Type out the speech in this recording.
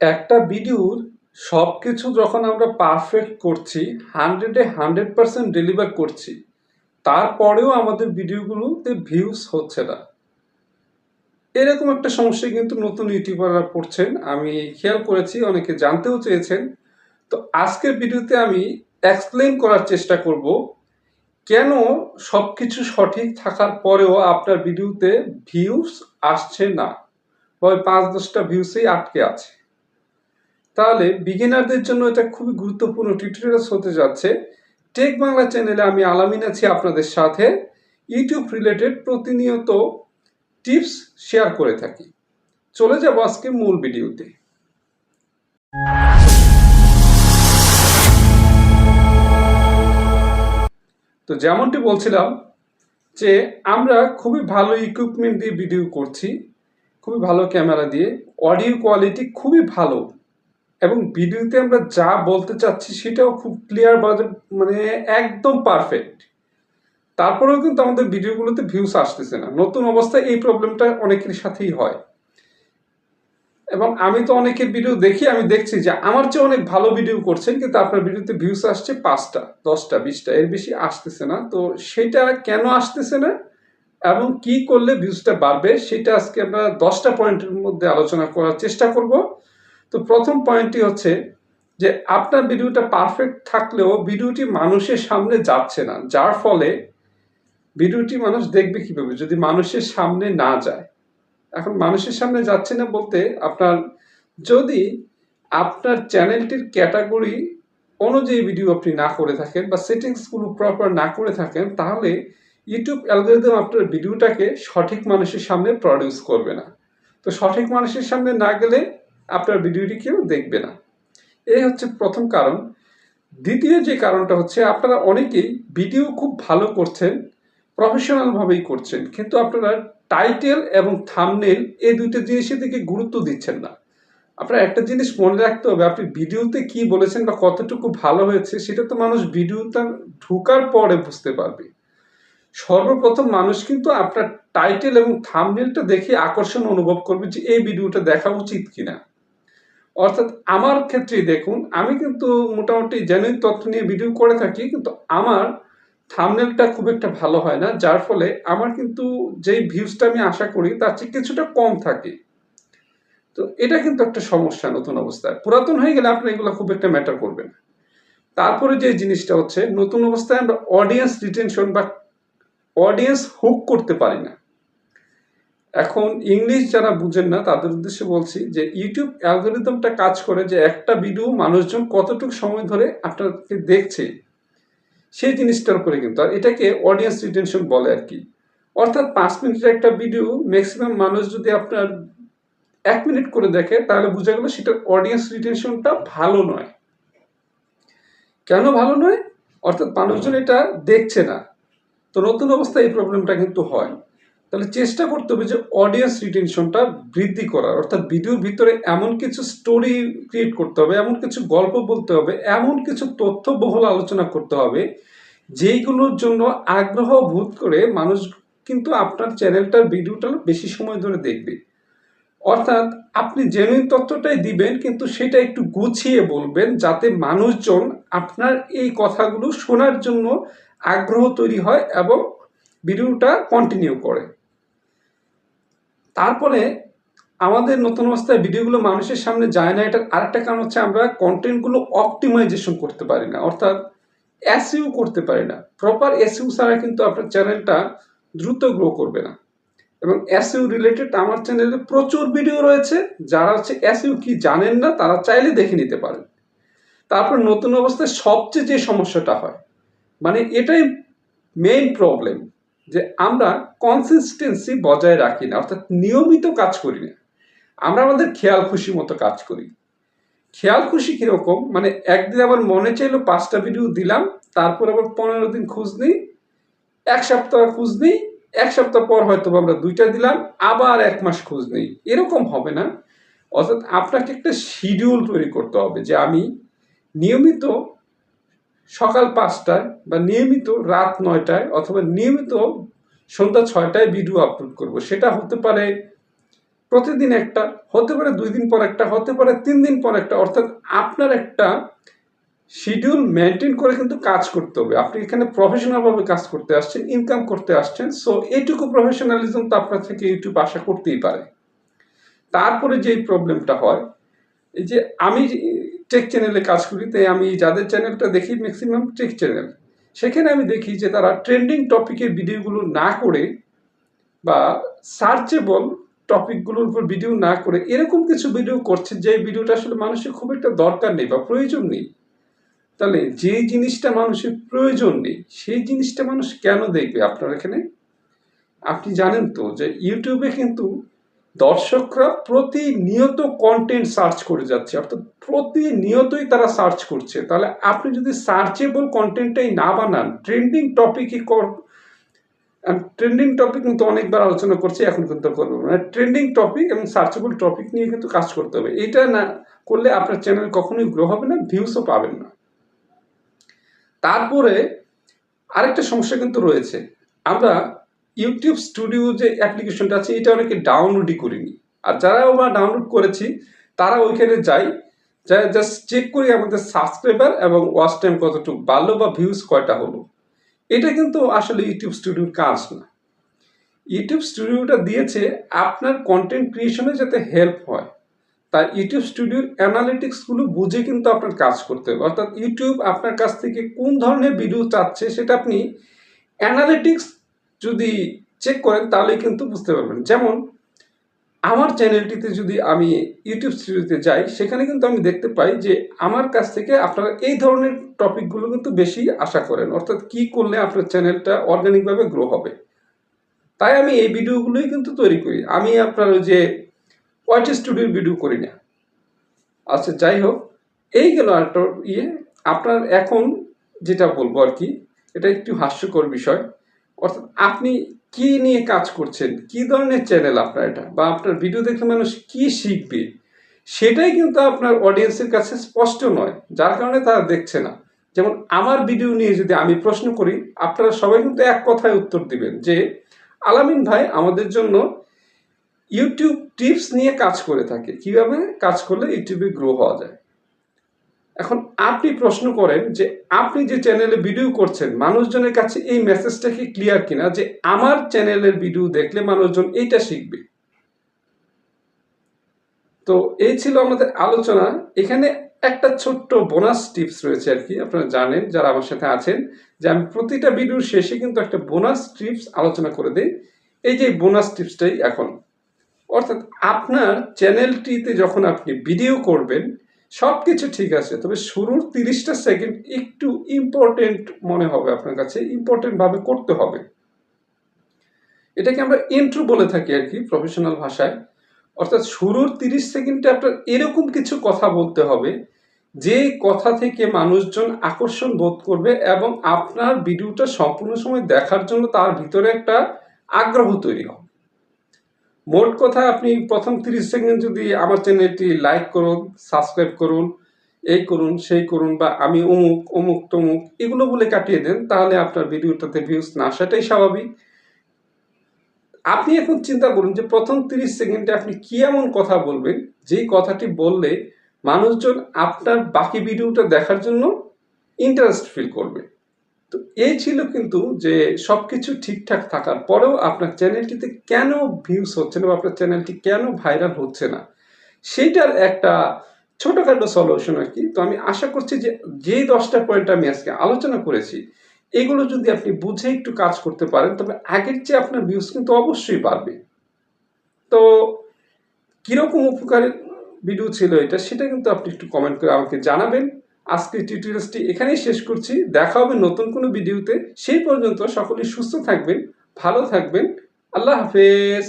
একটা ভিডিওর সবকিছু যখন আমরা পারফেক্ট করছি, 100 এ 100% ডেলিভার করছি, তারপরেও আমাদের ভিডিওগুলোতে ভিউজ হচ্ছে না। এরকম একটা সমস্যায় কিন্তু নতুন ইউটিউবাররা পড়ছেন। আমি খেয়াল করেছি, অনেকে জানতেও চেয়েছেন। তো আজকের ভিডিওতে আমি এক্সপ্লেইন করার চেষ্টা করব কেন সবকিছু সঠিক থাকার পরেও আপনার ভিডিওতে ভিউজ আসছে না, বা ওই 5-10টা ভিউসেই আটকে আছে। তাহলে বিগিনারদের জন্য এটা খুবই গুরুত্বপূর্ণ টিউটোরিয়ালস হতে যাচ্ছে। টেক বাংলা চ্যানেলে আমি আলামিন আছি আপনাদের সাথে। ইউটিউব রিলেটেড প্রতিনিয়ত টিপস শেয়ার করে থাকি। চলে যাব আজকে মূল ভিডিওতে। তো যেমনটি বলছিলাম যে আমরা খুবই ভালো ইকুইপমেন্ট দিয়ে ভিডিও করছি, খুবই ভালো ক্যামেরা দিয়ে, অডিও কোয়ালিটি খুবই ভালো, এবং ভিডিওতে আমরা যা বলতে চাচ্ছি সেটাও খুব ক্লিয়ার, মানে একদম পারফেক্ট। তারপরেও কিন্তু আমাদের ভিডিওগুলোতে ভিউস আসতেছে না। নতুন অবস্থায় এই প্রবলেমটা অনেকের সাথেই হয়, এবং আমি তো অনেকের ভিডিও দেখি, আমি দেখছি যে আমার চেয়ে অনেক ভালো ভিডিও করছেন, কিন্তু আপনার ভিডিওতে ভিউস আসছে 5টা, 10টা, 20টা, এর বেশি আসতেছে না। তো সেটা কেন আসতেছে না এবং কি করলে ভিউজটা বাড়বে, সেটা আজকে আমরা 10টা পয়েন্টের মধ্যে আলোচনা করার চেষ্টা করব। তো প্রথম পয়েন্টটি হচ্ছে যে আপনার ভিডিওটা পারফেক্ট থাকলেও ভিডিওটি মানুষের সামনে যাচ্ছে না, যার ফলে ভিডিওটি মানুষ দেখবে কিভাবে যদি মানুষের সামনে না যায়। এখন মানুষের সামনে যাচ্ছে না বলতে, যদি আপনার চ্যানেলটির ক্যাটাগরি অনুযায়ী ভিডিও আপনি না করে থাকেন বা সেটিংসগুলো প্রপার না করে থাকেন, তাহলে ইউটিউব অ্যালগরিদম আপনার ভিডিওটাকে সঠিক মানুষের সামনে প্রডিউস করবে না। তো সঠিক মানুষের সামনে না গেলে আপনার ভিডিওটি কেউ দেখবে না। এই হচ্ছে প্রথম কারণ। দ্বিতীয় যে কারণটা হচ্ছে, আপনারা অনেকেই ভিডিও খুব ভালো করছেন, প্রফেশনালভাবেই করছেন, কিন্তু আপনারা টাইটেল এবং থাম্বনেল এই দুইটা জিনিসের দিকে গুরুত্ব দিচ্ছেন না। আপনার একটা জিনিস মনে রাখতে হবে, আপনি ভিডিওতে কি বলেছেন বা কতটুকু ভালো হয়েছে সেটা তো মানুষ ভিডিওটা ঢোকার পরে বুঝতে পারবে। সর্বপ্রথম মানুষ কিন্তু আপনার টাইটেল এবং থাম্বনেলটা দেখে আকর্ষণ অনুভব করবে যে এই ভিডিওটা দেখা উচিত কিনা। অর্থাৎ আমার ক্ষেত্রেই দেখুন, আমি কিন্তু মোটামুটি জেনুইন তথ্য নিয়ে ভিডিও করে থাকি, কিন্তু আমার থাম্বনেলটা খুব একটা ভালো হয় না, যার ফলে আমার কিন্তু যেই ভিউজটা আমি আশা করি তার চেয়ে কিছুটা কম থাকে। তো এটা কিন্তু একটা সমস্যা নতুন অবস্থায়। পুরাতন হয়ে গেলে আপনার এগুলো খুব একটা ম্যাটার করবে না। তারপরে যে জিনিসটা হচ্ছে, নতুন অবস্থায় আমরা অডিয়েন্স রিটেনশন বা অডিয়েন্স হুক করতে পারি না। এখন ইংলিশ যারা বুঝেন না তাদের উদ্দেশ্যে বলছি যে ইউটিউব অ্যালগরিদমটা কাজ করে যে একটা ভিডিও মানুষজন কতটুকু সময় ধরে আপনাকে দেখছে সেই জিনিসটার উপরে কিন্তু, আর এটাকে অডিয়েন্স রিটেনশন বলে আর কি। অর্থাৎ 5 মিনিটের একটা ভিডিও ম্যাক্সিমাম মানুষ যদি আপনার 1 মিনিট করে দেখে, তাহলে বোঝা গেল সেটার অডিয়েন্স রিটেনশনটা ভালো নয়। কেন ভালো নয়? অর্থাৎ মানুষজন এটা দেখছে না। তো নতুন অবস্থায় এই প্রবলেমটা কিন্তু হয়। তাহলে চেষ্টা করতে হবে যে অডিয়েন্স রিটেনশনটা বৃদ্ধি করার, অর্থাৎ ভিডিওর ভিতরে এমন কিছু স্টোরি ক্রিয়েট করতে হবে, এমন কিছু গল্প বলতে হবে, এমন কিছু তথ্যবহুল আলোচনা করতে হবে যেইগুলোর জন্য আগ্রহ বোধ করে মানুষ কিন্তু আপনার চ্যানেলটার ভিডিওটা বেশি সময় ধরে দেখবে। অর্থাৎ আপনি জেনুইন তথ্যটাই দিবেন, কিন্তু সেটা একটু গুছিয়ে বলবেন যাতে মানুষজন আপনার এই কথাগুলো শোনার জন্য আগ্রহ তৈরি হয় এবং ভিডিওটা কন্টিনিউ করে। তারপরে আমাদের নতুন অবস্থায় ভিডিওগুলো মানুষের সামনে যায় না, এটার আরেকটা কারণ হচ্ছে আমরা কন্টেন্টগুলো অপটিমাইজেশন করতে পারি না, অর্থাৎ এসইও করতে পারি না। প্রপার এসইও ছাড়া কিন্তু আপনার চ্যানেলটা দ্রুত গ্রো করবে না। এবং এসইও রিলেটেড আমার চ্যানেলে প্রচুর ভিডিও রয়েছে, যারা হচ্ছে এসইও কি জানেন না তারা চাইলে দেখে নিতে পারেন। তারপর নতুন অবস্থায় সবচেয়ে যে সমস্যাটা হয়, মানে এটাই মেইন প্রবলেম, যে আমরা কনসিস্টেন্সি বজায় রাখি না, অর্থাৎ নিয়মিত কাজ করি না। আমরা আমাদের খেয়াল খুশি মতো কাজ করি। খেয়াল খুশি কিরকম, মানে একদিন আবার মনে চাইলো 5টা ভিডিও দিলাম, তারপর আবার 15 দিন খোঁজ নিই, 1 সপ্তাহ খোঁজ নিই, 1 সপ্তাহ পর হয়তো আমরা 2টা দিলাম, আবার 1 মাস খোঁজ নেই। এরকম হবে না। অর্থাৎ আপনাকে একটা শিডিউল তৈরি করতে হবে যে আমি নিয়মিত সকাল 5টায় বা নিয়মিত রাত 9টায় অথবা নিয়মিত সন্ধ্যা 6টায় ভিডিও আপলোড করব। সেটা হতে পারে প্রতিদিন একটা, হতে পারে 2 দিন পর একটা, হতে পারে 3 দিন পর একটা, অর্থাৎ আপনার একটা শিডিউল মেনটেন করে কিন্তু কাজ করতে হবে। আপনি এখানে প্রফেশনাল ভাবে কাজ করতে আসছেন, ইনকাম করতে আসছেন, সো এইটুকু প্রফেশনালিজম তো আপনার থেকে ইউটিউব আশা করতেই পারে। তারপরে যে প্রবলেমটা হয়, এই যে আমি টেক চ্যানেলে কাজ করি, তাই আমি যাদের চ্যানেলটা দেখি ম্যাক্সিমাম টেক চ্যানেল, সেখানে আমি দেখি যে তারা ট্রেন্ডিং টপিকের ভিডিওগুলো না করে বা সার্চেবল টপিকগুলোর উপর ভিডিও না করে এরকম কিছু ভিডিও করছে যে ভিডিওটা আসলে মানুষের খুব একটা দরকার নেই বা প্রয়োজন নেই। তাহলে যে জিনিসটা মানুষের প্রয়োজন নেই সেই জিনিসটা মানুষ কেন দেখবে আপনার এখানে? আপনি জানেন তো যে ইউটিউবে কিন্তু দর্শকরা প্রতিনিয়ত কন্টেন্ট সার্চ করে যাচ্ছে, অর্থাৎ প্রতিনিয়তই তারা সার্চ করছে। তাহলে আপনি যদি সার্চেবল কন্টেন্টটাই না বানান, ট্রেন্ডিং টপিক কিন্তু অনেকবার আলোচনা করছি, এখন কিন্তু করবো মানে ট্রেন্ডিং টপিক এবং সার্চেবল টপিক নিয়ে কিন্তু কাজ করতে হবে। এটা না করলে আপনার চ্যানেল কখনোই গ্রো হবে না, ভিউসও পাবেন না। তারপরে আরেকটা সমস্যা কিন্তু রয়েছে, আমরা ইউটিউব স্টুডিও যে অ্যাপ্লিকেশনটা আছে এটা অনেকে ডাউনলোডই করিনি, আর যারা আমরা ডাউনলোড করেছি তারা ওইখানে যাই, জাস্ট চেক করি আমাদের সাবস্ক্রাইবার এবং ওয়াচ টাইম কতটুকু বাড়লো বা ভিউজ কয়টা হলো। এটা কিন্তু আসলে ইউটিউব স্টুডিওর কাজ না। ইউটিউব স্টুডিওটা দিয়েছে আপনার কন্টেন্ট ক্রিয়েশনে যাতে হেল্প হয়, তাই ইউটিউব স্টুডিওর অ্যানালিটিক্সগুলো বুঝে কিন্তু আপনার কাজ করতে হবে। অর্থাৎ ইউটিউব আপনার কাছ থেকে কোন ধরনের ভিডিও চাচ্ছে সেটা আপনি অ্যানালিটিক্স যদি চেক করেন তাহলে কিন্তু বুঝতে পারবেন। যেমন আমার চ্যানেলটিতে যদি আমি ইউটিউব স্টুডিওতে যাই, সেখানে কিন্তু আমি দেখতে পাই যে আমার কাছ থেকে আপনারা এই ধরনের টপিকগুলো কিন্তু বেশি আশা করেন, অর্থাৎ কি করলে আপনার চ্যানেলটা অর্গানিকভাবে গ্রো হবে। তাই আমি এই ভিডিওগুলোই কিন্তু তৈরি করি, আমি আপনার ওই যে ওয়াইটি স্টুডিওর ভিডিও করি না। আচ্ছা যাই হোক, এই গেল একটা ইয়ে। আপনার এখন যেটা বলবো আর কি, এটা একটু হাস্যকর বিষয়, অর্থাৎ আপনি কি নিয়ে কাজ করছেন, কি ধরনের চ্যানেল আপনার এটা, বা আপনার ভিডিও দেখে মানুষ কি শিখবে সেটাই কিন্তু আপনার অডিয়েন্সের কাছে স্পষ্ট নয়, যার কারণে তারা দেখছে না। যেমন আমার ভিডিও নিয়ে যদি আমি প্রশ্ন করি, আপনারা সবাই কিন্তু এক কথায় উত্তর দিবেন যে আলামিন ভাই আমাদের জন্য ইউটিউব টিপস নিয়ে কাজ করে থাকে, কিভাবে কাজ করলে ইউটিউবে গ্রো হওয়া যায়। এখন আপনি প্রশ্ন করেন যে আপনি যে চ্যানেলে ভিডিও করছেন মানুষজনের কাছে এই মেসেজটা কি ক্লিয়ার কিনা যে আমার চ্যানেলের ভিডিও দেখলে মানুষজন এইটা শিখবে। তো এই ছিল আমাদের আলোচনা। এখানে একটা ছোট্ট বোনাস টিপস রয়েছে আর কি, আপনারা জানেন যারা আমার সাথে আছেন যে আমি প্রতিটা ভিডিওর শেষে কিন্তু একটা বোনাস টিপস আলোচনা করে দেই। এই যে বোনাস টিপসটাই এখন, অর্থাৎ আপনার চ্যানেলটিতে যখন আপনি ভিডিও করবেন সব কিছু ঠিক আছে, তবে শুরুর 30টা সেকেন্ড একটু ইম্পর্টেন্ট মনে হবে আপনার কাছে, ইম্পর্টেন্ট ভাবে করতে হবে। এটাকে আমরা ইন্ট্রো বলে থাকি আর কি প্রফেশনাল ভাষায়। অর্থাৎ শুরুর 30 সেকেন্ডে আপনার এরকম কিছু কথা বলতে হবে যে কথা থেকে মানুষজন আকর্ষণ বোধ করবে এবং আপনার ভিডিওটা সম্পূর্ণ সময় দেখার জন্য তার ভিতরে একটা আগ্রহ তৈরি হবে। মোট কথা, আপনি প্রথম 30 সেকেন্ড যদি আমার চ্যানেলটি লাইক করুন, সাবস্ক্রাইব করুন, এই করুন সেই করুন বা আমি অমুক অমুক তমুক এগুলো বলে কাটিয়ে দেন, তাহলে আপনার ভিডিওটাতে ভিউজ না আসাটাই স্বাভাবিক। আপনি এখন চিন্তা করুন যে প্রথম 30 সেকেন্ডে আপনি কি এমন কথা বলবেন যেই কথাটি বললে মানুষজন আপনার বাকি ভিডিওটা দেখার জন্য ইন্টারেস্ট ফিল করবে। তো এই ছিল কিন্তু যে সবকিছু ঠিকঠাক থাকার পরেও আপনার চ্যানেলটিতে কেন ভিউজ হচ্ছে না বা আপনার চ্যানেলটি কেন ভাইরাল হচ্ছে না, সেইটার একটা ছোটখাটো সলিউশন আর কি। তো আমি আশা করছি যে যে 10টা পয়েন্ট আমি আজকে আলোচনা করেছি এগুলো যদি আপনি বুঝে একটু কাজ করতে পারেন, তবে আগের চেয়ে আপনার ভিউজ কিন্তু অবশ্যই বাড়বে। তো কিরকম উপকারের ভিডিও ছিল এটা, সেটা কিন্তু আপনি একটু কমেন্ট করে আমাকে জানাবেন। আজকের টিউটোরিয়ালটি এখানেই শেষ করছি, দেখা হবে নতুন কোনো ভিডিওতে। সেই পর্যন্ত সকলেই সুস্থ থাকবেন, ভালো থাকবেন। আল্লাহ হাফেজ।